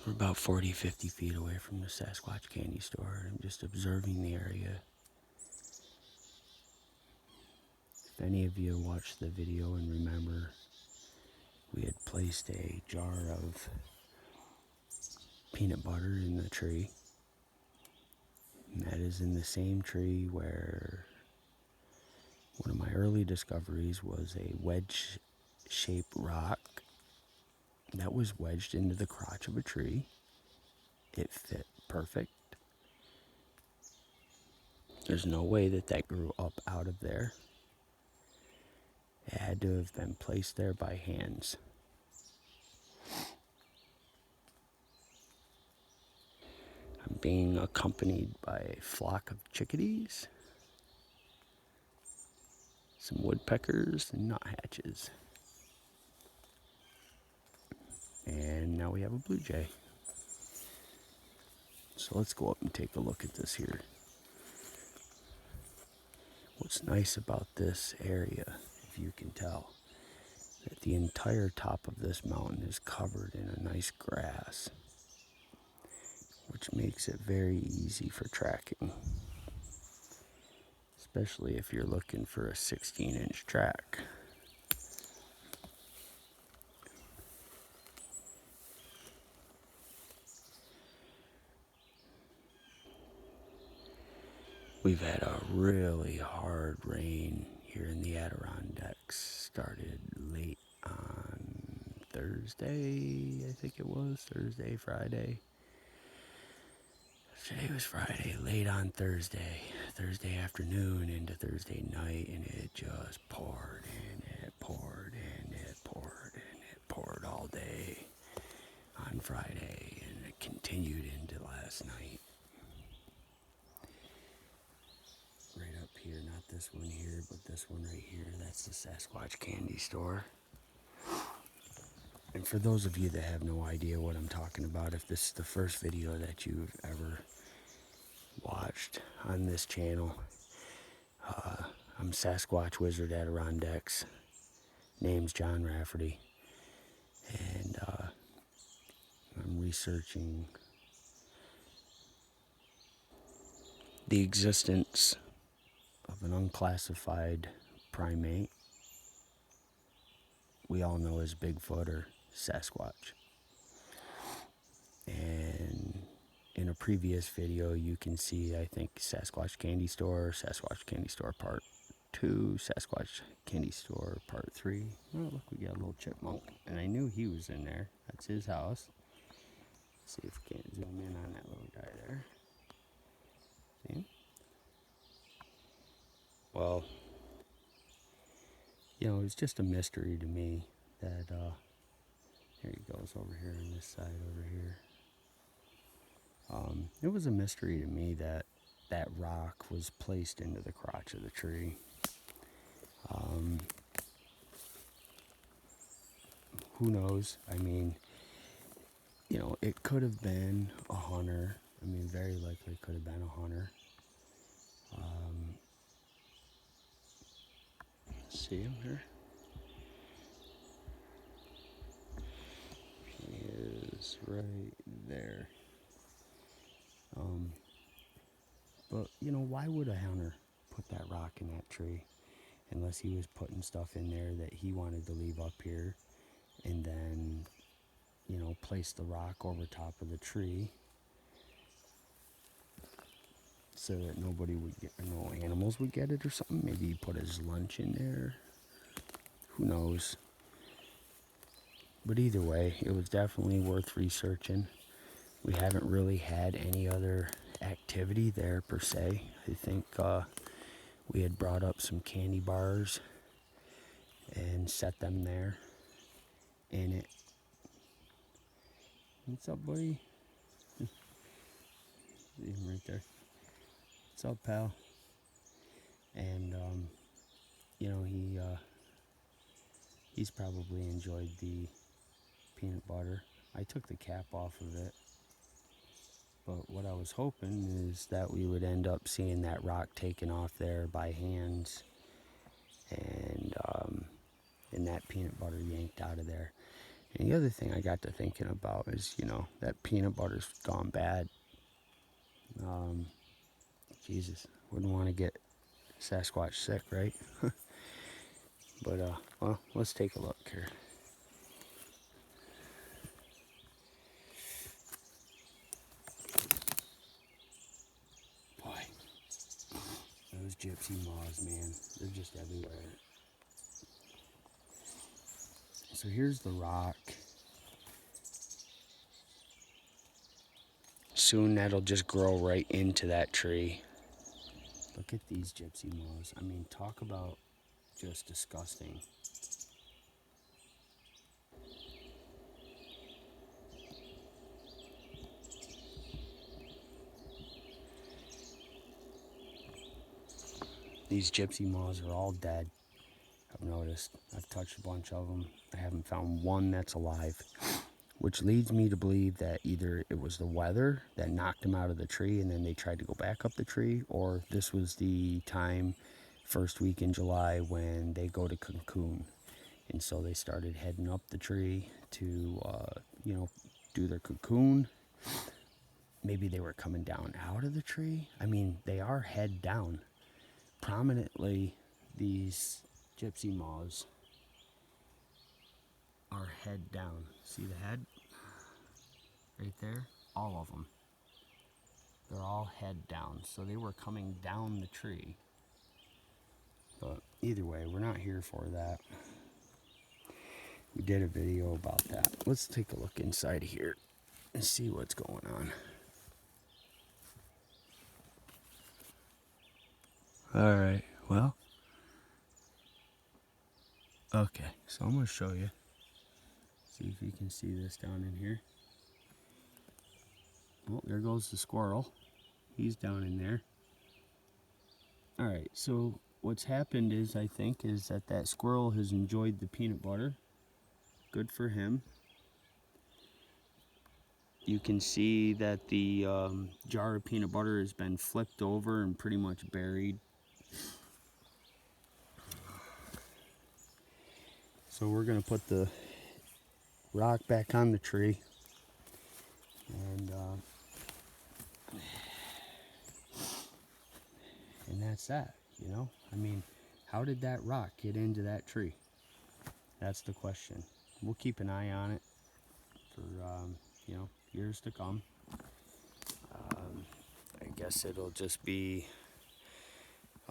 We're about 40-50 feet away from the Sasquatch candy store. I'm just observing the area. If any of you watched the video and remember, we had placed a jar of peanut butter in the tree. And that is in the same tree where one of my early discoveries was a wedge-shaped rock that was wedged into the crotch of a tree. It fit perfect. There's no way that that grew up out of there. It had to have been placed there by hands. I'm being accompanied by a flock of chickadees, some woodpeckers, and nuthatches. And now we have a blue jay. So let's go up and take a look at this here. What's nice about this area, if you can tell, that the entire top of this mountain is covered in a nice grass, which makes it very easy for tracking, especially if you're looking for a 16-inch track. We've had a really hard rain here in the Adirondacks. Started late on Thursday, I think it was. Thursday, Friday. Today was Friday, late on Thursday afternoon into Thursday night, and it just poured and it poured and it poured and it poured all day on Friday, and it continued into last night. Right up here, not this one here, but this one right here, that's the Sasquatch candy store. And for those of you that have no idea what I'm talking about, if this is the first video that you've ever watched on this channel, I'm Sasquatch Wizard Adirondacks. Name's John Rafferty, and I'm researching the existence of an unclassified primate we all know as Bigfoot or Sasquatch. And in a previous video, you can see, I think, Sasquatch Candy Store Part 2, Sasquatch Candy Store Part 3. Oh, look, we got a little chipmunk. And I knew he was in there. That's his house. Let's see if we can't zoom in on that little guy there. See him? Well, you know, it's just a mystery to me that, here he goes over here on this side over here. It was a mystery to me that that rock was placed into the crotch of the tree. Who knows? I mean, you know, it could have been a hunter. I mean, very likely could have been a hunter. See him here? He is right there. But, you know, why would a hunter put that rock in that tree? Unless he was putting stuff in there that he wanted to leave up here, and then, you know, place the rock over top of the tree so that nobody would get, no animals would get it or something. Maybe he put his lunch in there. Who knows? But either way, it was definitely worth researching. We haven't really had any other activity there per se. I think we had brought up some candy bars and set them there in it. What's up, buddy? See him right there. What's up, pal? And you know, he's probably enjoyed the peanut butter. I took the cap off of it, but what I was hoping is that we would end up seeing that rock taken off there by hands, and that peanut butter yanked out of there. And the other thing I got to thinking about is, you know, that peanut butter's gone bad. Jesus, wouldn't want to get Sasquatch sick, right? But, well, let's take a look here. Boy, those gypsy moths, man, they're just everywhere. So here's the rock. Soon that'll just grow right into that tree. Look at these gypsy moths. I mean, talk about just disgusting. These gypsy moths are all dead. I've noticed. I've touched a bunch of them. I haven't found one that's alive, which leads me to believe that either it was the weather that knocked them out of the tree and then they tried to go back up the tree, or this was the time, first week in July, when they go to cocoon. And so they started heading up the tree to, you know, do their cocoon. Maybe they were coming down out of the tree. I mean, they are head down. Prominently, these gypsy moths are head down. See the head? Right there? All of them. They're all head down. So they were coming down the tree. But either way, we're not here for that. We did a video about that. Let's take a look inside here and see what's going on. Alright, well. Okay, so I'm going to show you. See if you can see this down in here. Oh, there goes the squirrel. He's down in there. Alright, so what's happened is, I think, is that squirrel has enjoyed the peanut butter. Good for him. You can see that the jar of peanut butter has been flipped over and pretty much buried. So we're going to put the rock back on the tree. And that's that, you know? I mean, how did that rock get into that tree? That's the question. We'll keep an eye on it for, you know, years to come. I guess it'll just be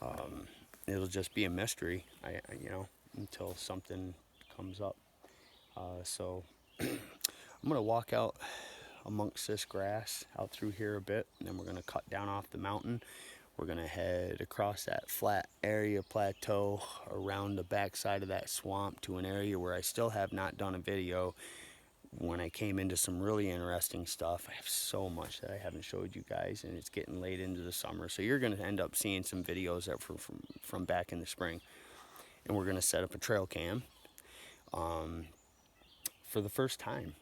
a mystery, you know, until something comes up. So I'm gonna walk out amongst this grass out through here a bit, and then we're gonna cut down off the mountain. We're gonna head across that flat area plateau around the backside of that swamp to an area where I still have not done a video. When I came into some really interesting stuff, I have so much that I haven't showed you guys, and it's getting late into the summer, so you're going to end up seeing some videos that from back in the spring. And we're going to set up a trail cam for the first time.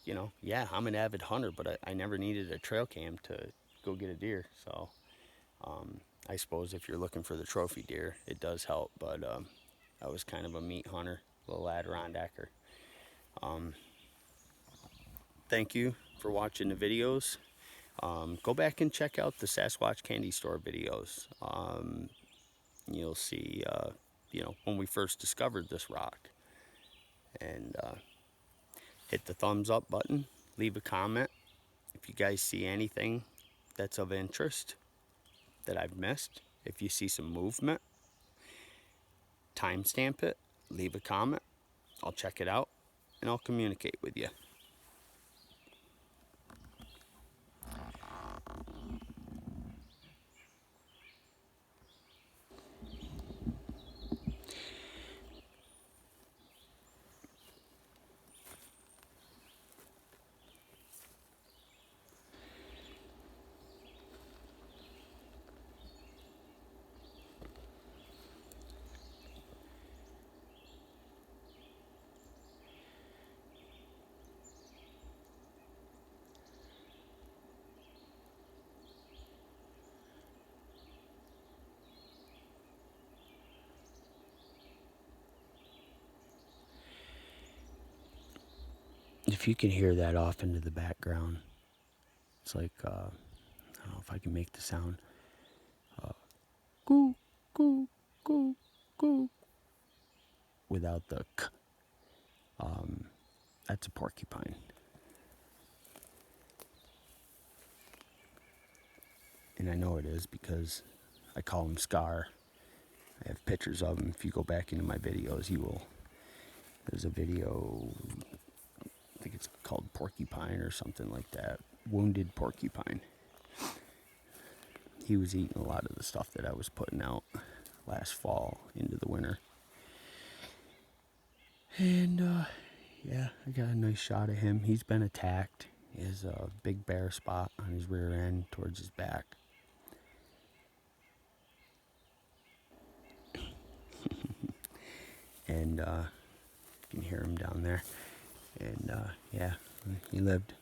You know, yeah, I'm an avid hunter, but I never needed a trail cam to go get a deer, so I suppose if you're looking for the trophy deer, it does help. But I was kind of a meat hunter, little Adirondacker. Thank you for watching the videos. Go back and check out the Sasquatch candy store videos. You'll see, you know, when we first discovered this rock. And hit the thumbs up button. Leave a comment if you guys see anything that's of interest that I've missed. If you see some movement, timestamp it. Leave a comment. I'll check it out and I'll communicate with you. if you can hear that off into the background, it's like, I don't know if I can make the sound. Goo, goo, goo, goo. Without the k. That's a porcupine. And I know it is because I call him Scar. I have pictures of him. If you go back into my videos, you will. There's a video, I think it's called Porcupine or something like that. Wounded Porcupine. He was eating a lot of the stuff that I was putting out last fall into the winter. And, yeah, I got a nice shot of him. He's been attacked. He has a big bare spot on his rear end towards his back. And you can hear him down there. And yeah, he lived.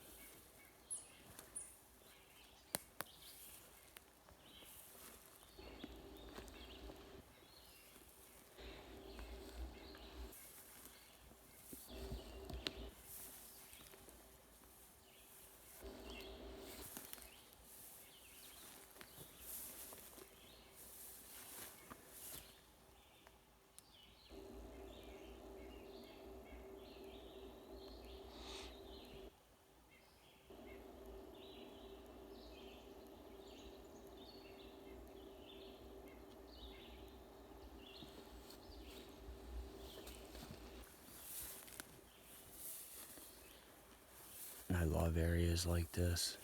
And I love areas like this.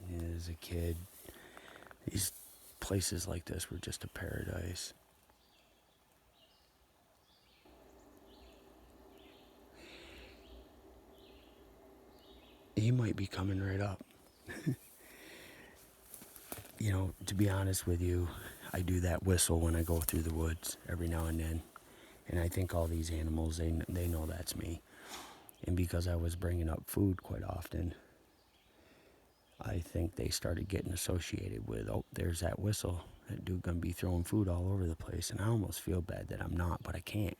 And as a kid, these places like this were just a paradise. He might be coming right up. You know, to be honest with you, I do that whistle when I go through the woods every now and then. And I think all these animals, they know that's me. And because I was bringing up food quite often, I think they started getting associated with, oh, there's that whistle. That dude gonna be throwing food all over the place. And I almost feel bad that I'm not, but I can't.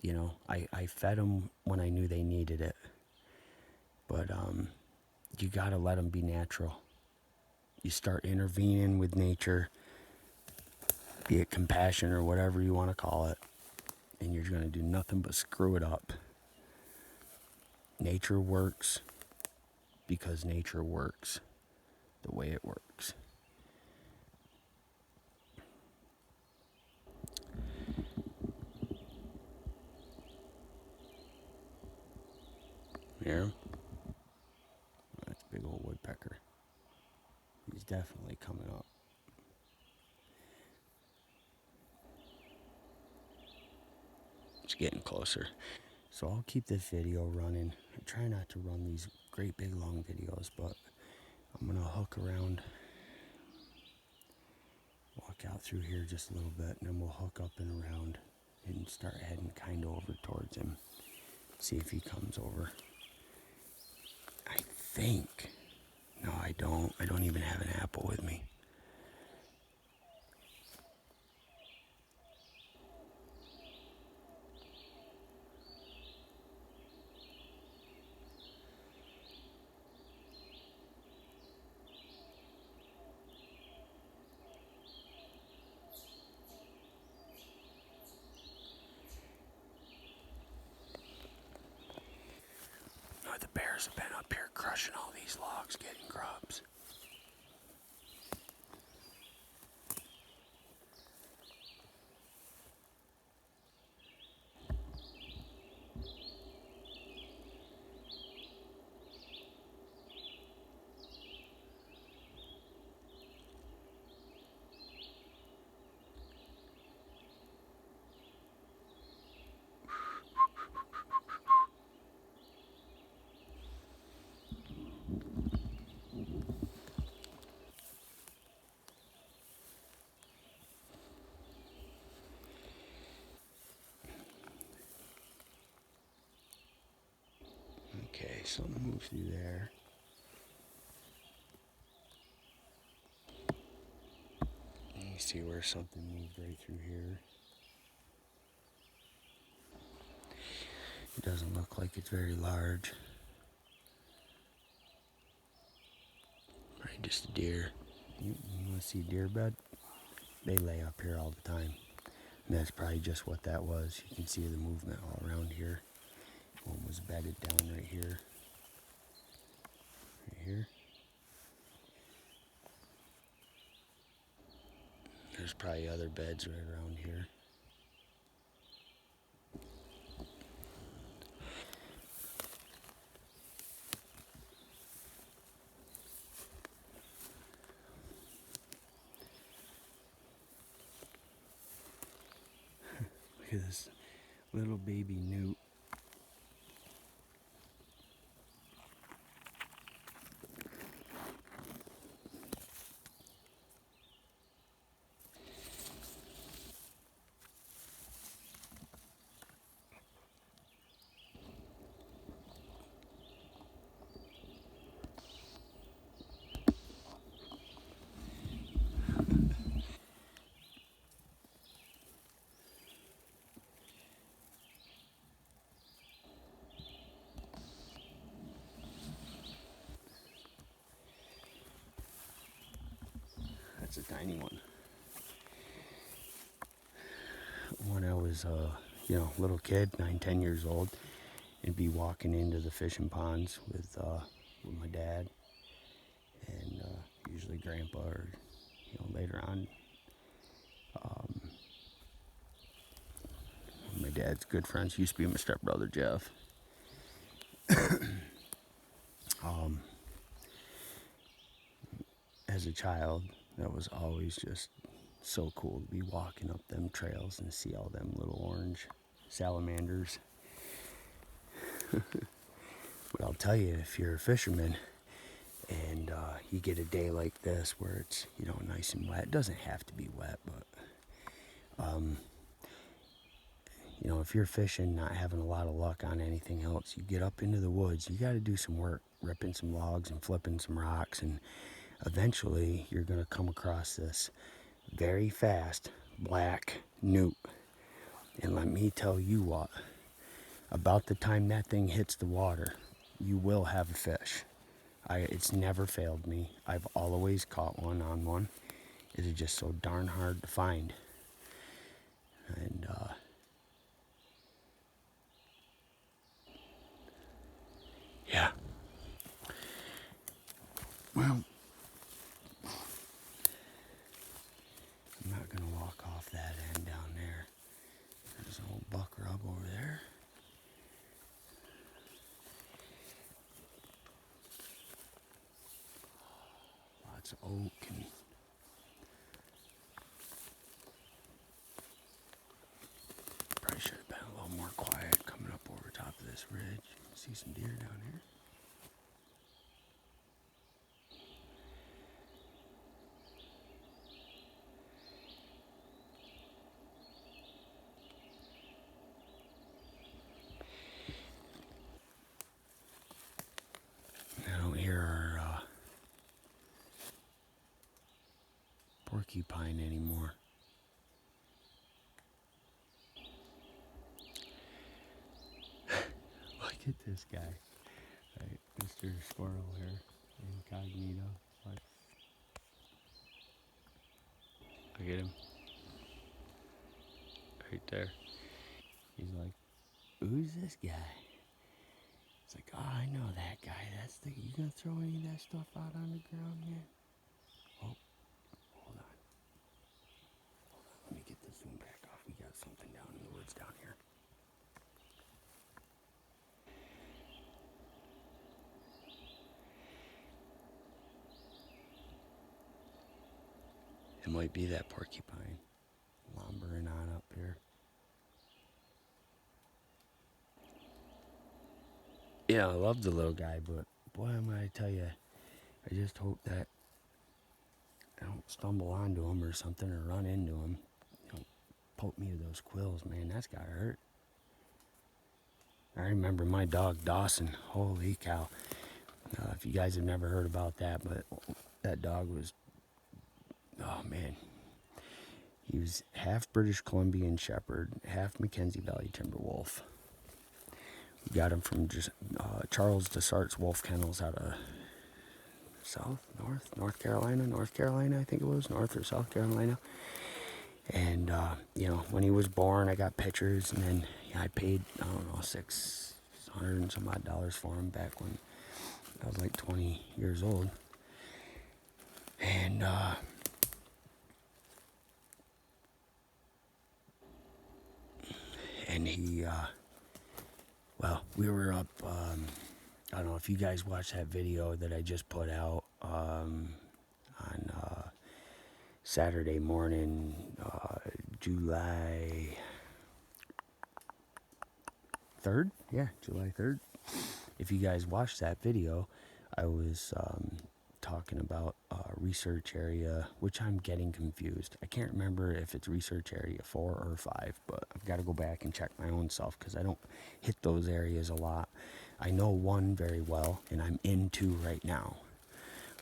You know, I fed them when I knew they needed it. But you gotta let them be natural. You start intervening with nature, be it compassion or whatever you want to call it, and you're gonna do nothing but screw it up. Nature works because nature works the way it works. Hear him? That's a big old woodpecker. He's definitely coming up. It's getting closer. So I'll keep this video running. I try not to run these great big long videos, but I'm gonna hook around, walk out through here just a little bit, and then we'll hook up and around and start heading kind of over towards him. See if he comes over. I think. No, I don't. I don't even have an apple with me. No, the bears have been up here crushing all these logs, getting grubs. Okay, something moved through there. Let me see where something moved right through here. It doesn't look like it's very large. Probably just a deer. You want to see a deer bed? They lay up here all the time. And that's probably just what that was. You can see the movement all around here. One was bedded down right here. Right here. There's probably other beds right around here. Look at this little baby newt. That's a tiny one. When I was a little kid, 9, 10 years old, and be walking into the fishing ponds with my dad and usually grandpa, or later on my dad's good friends used to be my stepbrother Jeff. As a child, that was always just so cool to be walking up them trails and see all them little orange salamanders. But I'll tell you, if you're a fisherman and you get a day like this where it's nice and wet, it doesn't have to be wet, but if you're fishing, not having a lot of luck on anything else, you get up into the woods, you got to do some work, ripping some logs and flipping some rocks, and eventually you're going to come across this very fast black newt. And let me tell you what, about the time that thing hits the water, you will have a fish. It's never failed me. I've always caught one on one. It is just so darn hard to find. And yeah. Well, I'm not going to walk off that end down there. There's an old buck rub over there. Lots of oak and probably should have been a little more quiet coming up over top of this ridge. You can see some deer down here. I don't hear our porcupine anymore. Look at this guy, right, Mr. Squirrel here, incognito. What? Look at him, right there. He's like, "Who's this guy?" It's like, "Oh, I know that guy. You gonna throw any of that stuff out on the ground yet?" Oh, hold on. Let me get the zoom back off. We got something down in the woods down here. It might be that porcupine lumbering on up here. Yeah, I love the little guy, but boy, I'm gonna tell you, I just hope that I don't stumble onto him or something or run into him. Don't poke me with those quills, man. That's gotta hurt. I remember my dog Dawson. Holy cow! If you guys have never heard about that, but that dog was, oh man, he was half British Columbian Shepherd, half Mackenzie Valley Timber Wolf. Got him from just Charles Desart's Wolf Kennels out of North Carolina, I think it was, North or South Carolina. And, when he was born, I got pictures, and then I paid, I don't know, $600 and some odd dollars for him back when I was like 20 years old. And, he, we were up, I don't know if you guys watched that video that I just put out, on, Saturday morning, July 3rd? Yeah, July 3rd. If you guys watched that video, I was talking about research area, which I'm getting confused. I can't remember if it's research area 4 or 5, but I've got to go back and check my own self because I don't hit those areas a lot. I know 1 very well, and I'm in 2 right now.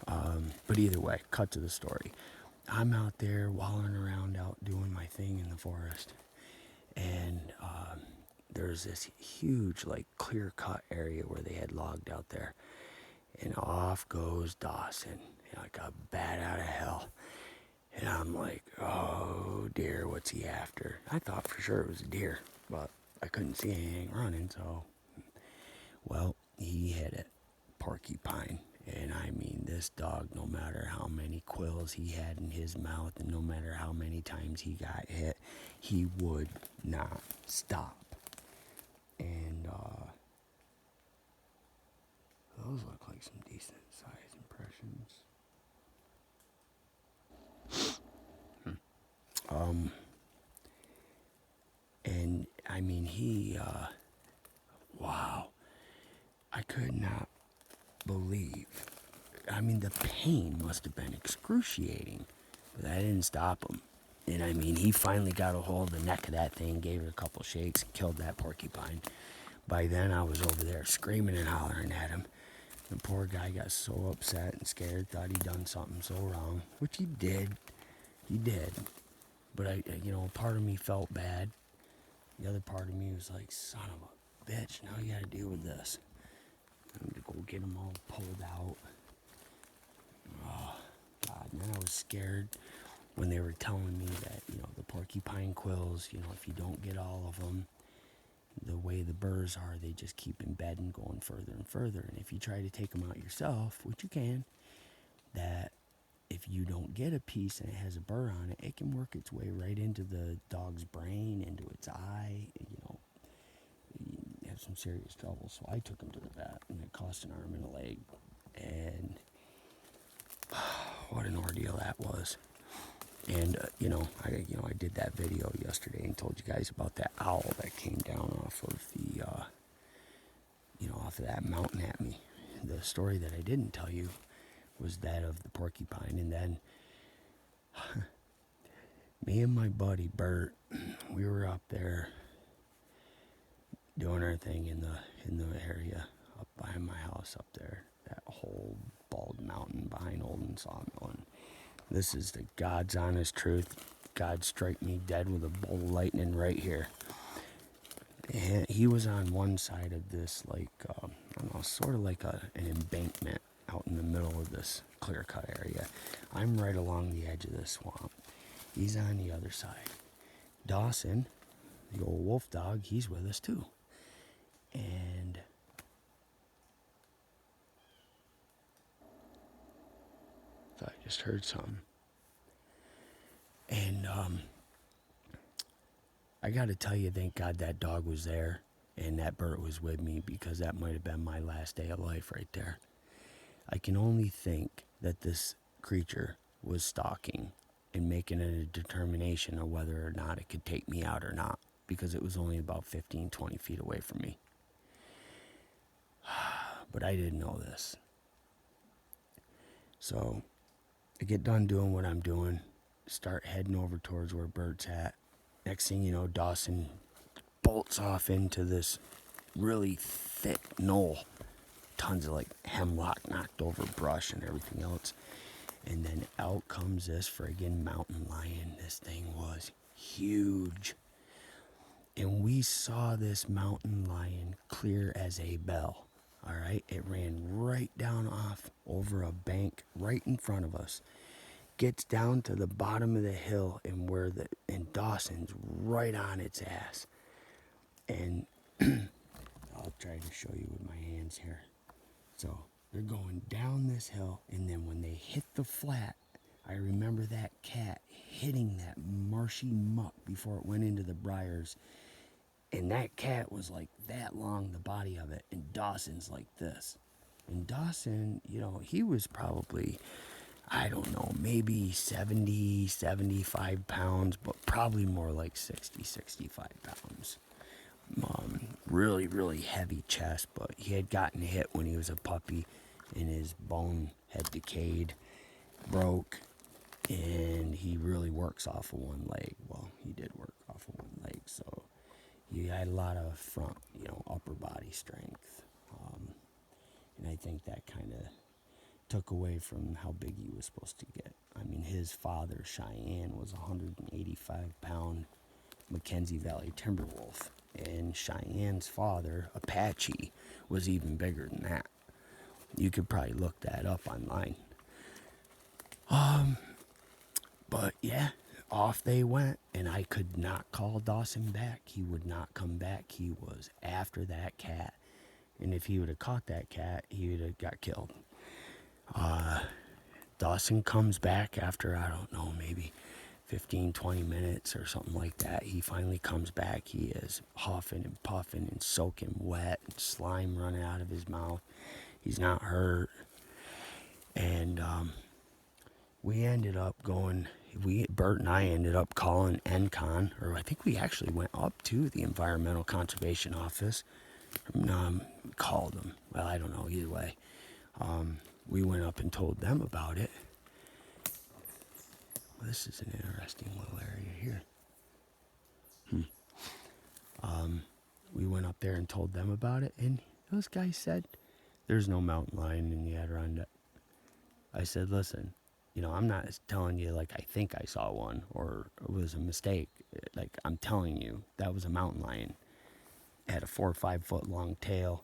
But either way, cut to the story. I'm out there wallowing around out doing my thing in the forest, and there's this huge, like, clear-cut area where they had logged out there, and off goes Dawson, like a bat out of hell. And I'm like, oh dear, what's he after? I thought for sure it was a deer, but I couldn't see anything running, so, well, he hit it, porcupine. And I mean, this dog, no matter how many quills he had in his mouth and no matter how many times he got hit, he would not stop. And those look like some decent size impressions. And I mean, he, wow, I could not believe. I mean, the pain must have been excruciating, but that didn't stop him. And I mean, he finally got a hold of the neck of that thing, gave it a couple shakes, and killed that porcupine. By then, I was over there screaming and hollering at him. The poor guy got so upset and scared, thought he'd done something so wrong, which he did. He did. But part of me felt bad. The other part of me was like, son of a bitch, now you gotta deal with this. I'm gonna go get them all pulled out. Oh, God, and then I was scared when they were telling me that, the porcupine quills, if you don't get all of them, the way the burrs are, they just keep embedding, going further and further. And if you try to take them out yourself, which you can, that if you don't get a piece and it has a burr on it, it can work its way right into the dog's brain, into its eye, you have some serious trouble. So I took him to the vet, and it cost an arm and a leg. And what an ordeal that was. And, I did that video yesterday and told you guys about that owl that came down off of the, off of that mountain at me. The story that I didn't tell you was that of the porcupine. And then me and my buddy Bert, we were up there doing our thing in the area up by my house up there, that whole bald mountain behind Olden Sawmill. And this is the God's honest truth. God strike me dead with a bolt of lightning right here. And he was on one side of this, like, I don't know, sort of like an embankment out in the middle of this clear-cut area. I'm right along the edge of this swamp. He's on the other side. Dawson, the old wolf dog, he's with us too. And I just heard something. And I got to tell you, thank God that dog was there and that Bert was with me, because that might have been my last day of life right there. I can only think that this creature was stalking and making a determination of whether or not it could take me out or not, because it was only about 15, 20 feet away from me. But I didn't know this. So I get done doing what I'm doing, start heading over towards where Bert's at. Next thing you know, Dawson bolts off into this really thick knoll. Tons of like hemlock, knocked over brush and everything else. And then out comes this friggin' mountain lion. This thing was huge. And we saw this mountain lion clear as a bell. All right, it ran right down off over a bank right in front of us. Gets down to the bottom of the hill, and Dawson's right on its ass. And I'll try to show you with my hands here. So they're going down this hill, and then when they hit the flat, I remember that cat hitting that marshy muck before it went into the briars. And that cat was like that long, the body of it, and Dawson's like this. And Dawson, he was probably, I don't know, maybe 70, 75 pounds, but probably more like 60, 65 pounds. Really, really heavy chest, but he had gotten hit when he was a puppy, and his bone had decayed, broke, and he really works off of one leg. Well, he did work off of one leg, so he had a lot of front, upper body strength. And I think that kind of took away from how big he was supposed to get. I mean, his father, Cheyenne, was a 185-pound Mackenzie Valley timber wolf. And Cheyenne's father, Apache, was even bigger than that. You could probably look that up online. But yeah, off they went, and I could not call Dawson back. He would not come back. He was after that cat. And if he would have caught that cat, he would have got killed. Dawson comes back after, I don't know, maybe 15, 20 minutes or something like that. He finally comes back. He is huffing and puffing and soaking wet and slime running out of his mouth. He's not hurt. And we ended up going, Bert and I ended up calling NCON, or I think we actually went up to the Environmental Conservation Office. Called them. Well, I don't know, either way. We went up and told them about it. Well, this is an interesting little area here. We went up there and told them about it, and those guys said, there's no mountain lion in the Adirondacks. I said, listen, I'm not telling you like I think I saw one or it was a mistake. Like, I'm telling you, that was a mountain lion. It had a 4 or 5 foot long tail,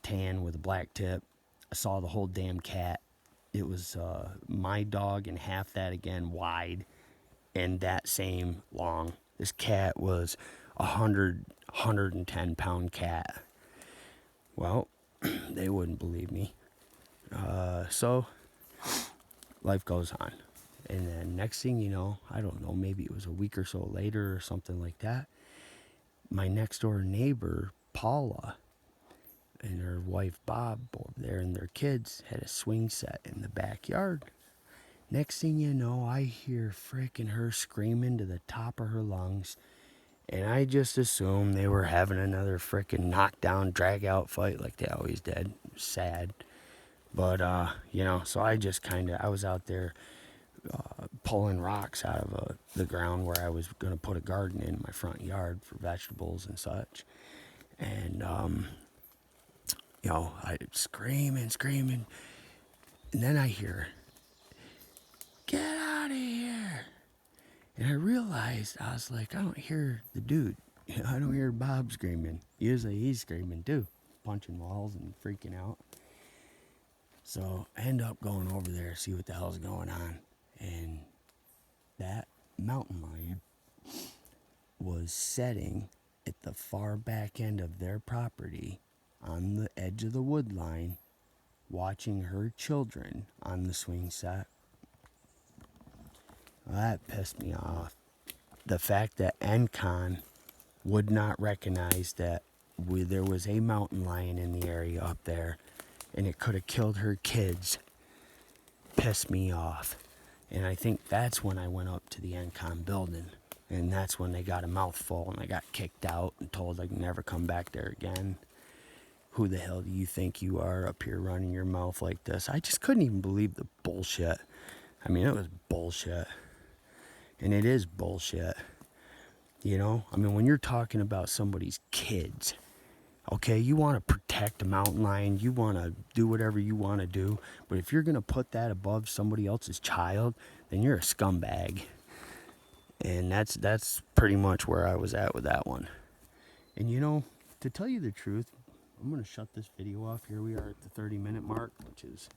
tan with a black tip. I saw the whole damn cat. It was my dog and half that again wide, and that same long. This cat was 110 pound cat. Well, they wouldn't believe me. So life goes on. And then next thing you know, I don't know, maybe it was a week or so later or something like that, my next door neighbor, Paula, and her wife, Bob, over there, and their kids had a swing set in the backyard. Next thing you know, I hear frickin' her screaming to the top of her lungs, and I just assumed they were having another frickin' knockdown, drag-out fight like they always did. Sad. But, so I was out there pulling rocks out of the ground where I was going to put a garden in my front yard for vegetables and such. And, I screaming. And then I hear, get out of here. And I realized, I was like, I don't hear the dude. I don't hear Bob screaming. Usually he's screaming too, punching walls and freaking out. So I end up going over there to see what the hell's going on. And that mountain lion was setting at the far back end of their property on the edge of the wood line, watching her children on the swing set. Well, that pissed me off. The fact that NCON would not recognize that there was a mountain lion in the area up there and it could have killed her kids pissed me off. And I think that's when I went up to the NCON building. And that's when they got a mouthful and I got kicked out and told I could never come back there again. Who the hell do you think you are up here running your mouth like this? I just couldn't even believe the bullshit. I mean, it was bullshit. And it is bullshit. When you're talking about somebody's kids, okay, you want to protect a mountain lion, you want to do whatever you want to do, but if you're going to put that above somebody else's child, then you're a scumbag. And that's pretty much where I was at with that one. And you know, to tell you the truth, I'm going to shut this video off. Here we are at the 30-minute mark, which is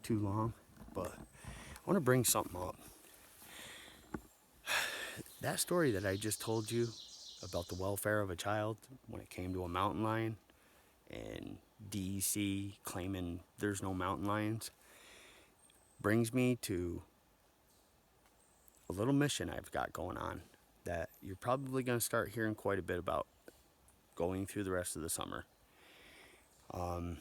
too long. But I want to bring something up. That story that I just told you about the welfare of a child when it came to a mountain lion and DEC claiming there's no mountain lions brings me to a little mission I've got going on that you're probably going to start hearing quite a bit about going through the rest of the summer. I'm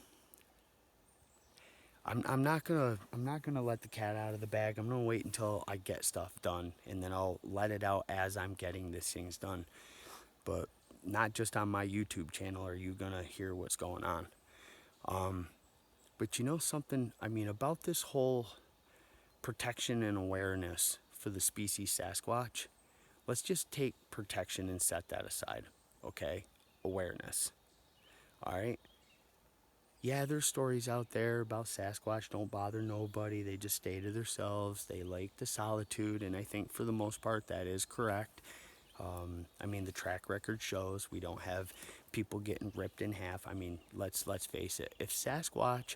not gonna let the cat out of the bag. I'm gonna wait until I get stuff done, and then I'll let it out as I'm getting these things done. But not just on my YouTube channel are you gonna hear what's going on. But you know something? I mean, about this whole protection and awareness for the species Sasquatch. Let's just take protection and set that aside, okay? Awareness. All right. Yeah, there's stories out there about Sasquatch don't bother nobody. They just stay to themselves. They like the solitude, and I think for the most part that is correct. I mean, the track record shows we don't have people getting ripped in half. I mean, let's face it. If Sasquatch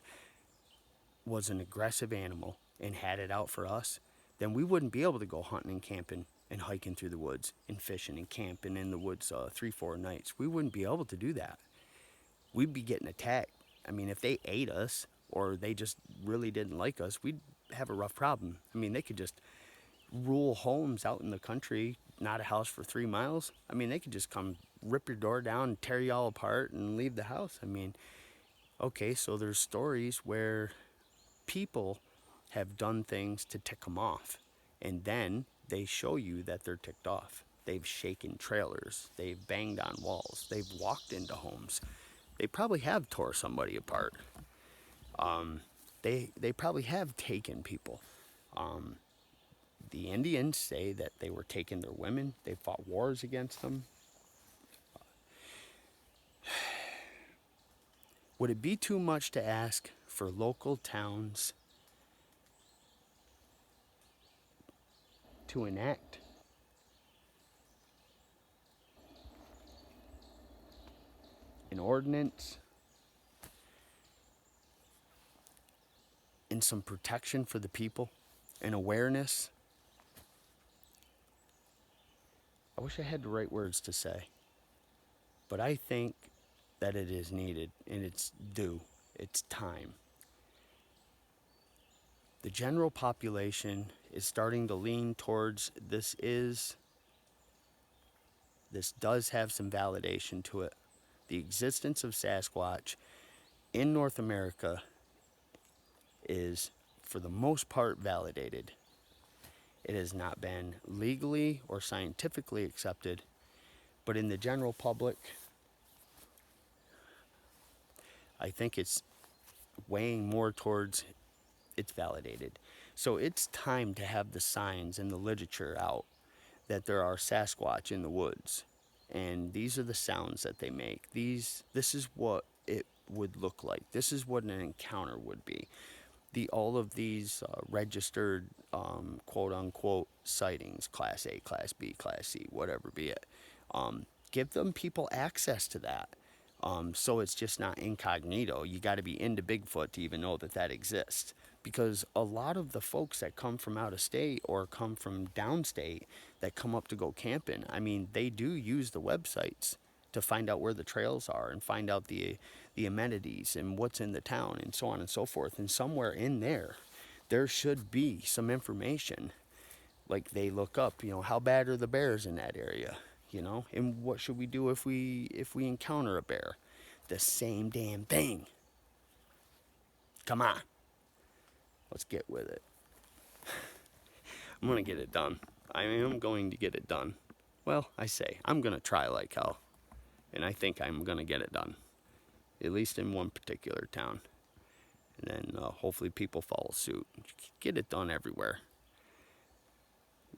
was an aggressive animal and had it out for us, then we wouldn't be able to go hunting and camping and hiking through the woods and fishing and camping in the woods 3-4 nights. We wouldn't be able to do that. We'd be getting attacked. I mean, if they ate us or they just really didn't like us, we'd have a rough problem. I mean, they could just rule homes out in the country, not a house for 3 miles. I mean, they could just come rip your door down, tear you all apart, and leave the house. I mean, okay, so there's stories where people have done things to tick them off, and then they show you that they're ticked off. They've shaken trailers, they've banged on walls, they've walked into homes. They probably have tore somebody apart. They probably have taken people. The Indians say that they were taking their women. They fought wars against them. Would it be too much to ask for local towns to enact an ordinance and some protection for the people and awareness? I wish I had the right words to say, but I think that it is needed and it's due. It's time. The general population is starting to lean towards this does have some validation to it. The existence of Sasquatch in North America is, for the most part, validated. It has not been legally or scientifically accepted, but in the general public, I think it's weighing more towards it's validated. So it's time to have the signs and the literature out that there are Sasquatch in the woods, and these are the sounds that they make. This is what it would look like. This is what an encounter would be. All of these registered quote unquote sightings, class A, class B, class C, whatever be it, give them people access to that. So it's just not incognito. You got to be into Bigfoot to even know that exists. Because a lot of the folks that come from out of state or come from downstate that come up to go camping, I mean, they do use the websites to find out where the trails are and find out the amenities and what's in the town and so on and so forth. And somewhere in there should be some information. Like they look up, how bad are the bears in that area? And what should we do if we encounter a bear? The same damn thing. Come on. Let's get with it. I'm going to get it done. I am going to get it done. Well, I say, I'm going to try like hell. And I think I'm going to get it done. At least in one particular town. And then hopefully people follow suit. Get it done everywhere.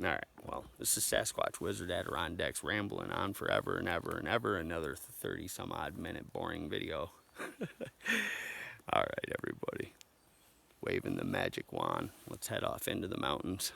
Alright, well, this is Sasquatch Wizard Adirondacks rambling on forever and ever and ever. Another 30 some odd minute boring video. Alright, everybody. Waving the magic wand. Let's head off into the mountains.